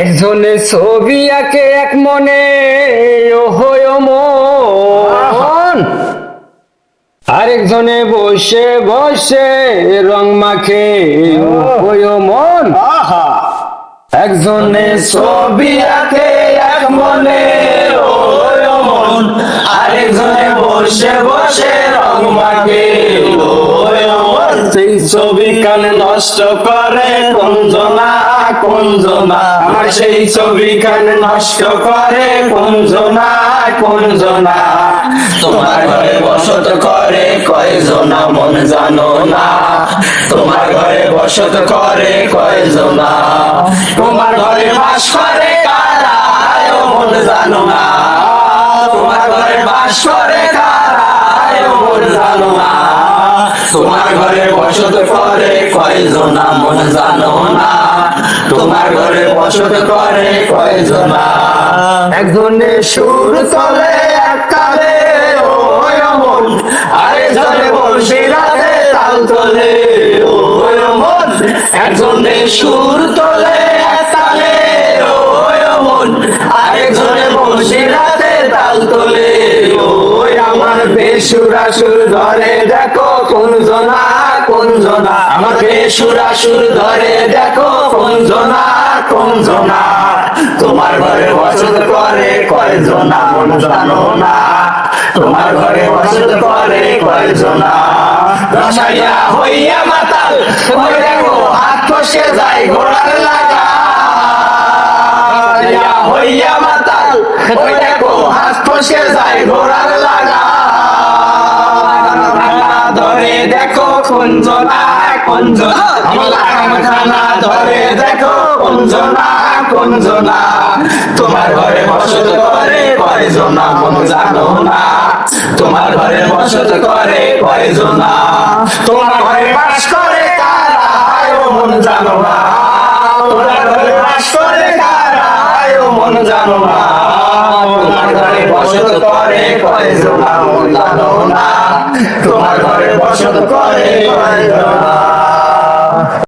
একজনে ছবি আঁকে এক মনে ওহয় মন, আরেকজনে বসে বসে রং মাখে ওহয় মন। একজনে ছবি আঁকে এক মনে ওহয় মন, আরেকজনে বসে বসে রং মাখে ওহয় মন। সেই ছবি কান নষ্ট করে কোনজনা কোনজনা, আমার সেই ছবি কান নষ্ট করে কোনজনা কোনজনা। তোমার ঘরে বসত করে কয়জনা মন জানো না, তোমার ঘরে বসত করে কয়জনা। তোমার ঘরে বাস করে কারা ও মন জানো না, তোমার ঘরে বাস করে কারা ও মন জানো না। তোমার ঘরে বসত করে কয়জনা মন জানো না, তোমার ঘরে বসত করে কয়জনা। একজনে সুর তোলে এক কালে ওই মন, আরেকজনে বসে রাতে তাল তোলে ওই মন। একজনে সুর তোলে এক তালে ওই মন, আরেকজনে বসে রাতে তাল তোলে ওই আমার। বেসুরা সুর ধরে দেখো কোনজনা কোনজনা, আমার বেসুরা সুর ধরে দেখো কোনজনা কোনজনা। তোমার ঘরে বসত করে কয়জনা মন জানো না, তোমার ঘরে বসত করে কয়জনা। রসাইয়া হইয়া মাতাল ওই দেখো হাত ফসকে যায় ঘোড়ার লাগা, হইয়া মাতাল ওই দেখো হাত ফসকে যায় ঘোড়ার লাগা। ধরে দেখো কোনজনা কোনজনা, খানা ধরে দেখো কোনজনা কোনজনা। তোমার ঘরে বসত করে কয়জনা মন জানো না, তোমার ঘরে বসত করে কয়জনা। তোমার ঘরে বাস করে কারা ও মন জানো না, তোমার ঘরে বাস করে কারা ও মন জানো না। তোমার ঘরে বসত করে কয়জনা মন জানো না, তোমার ঘরে বসত করে কয়জনা।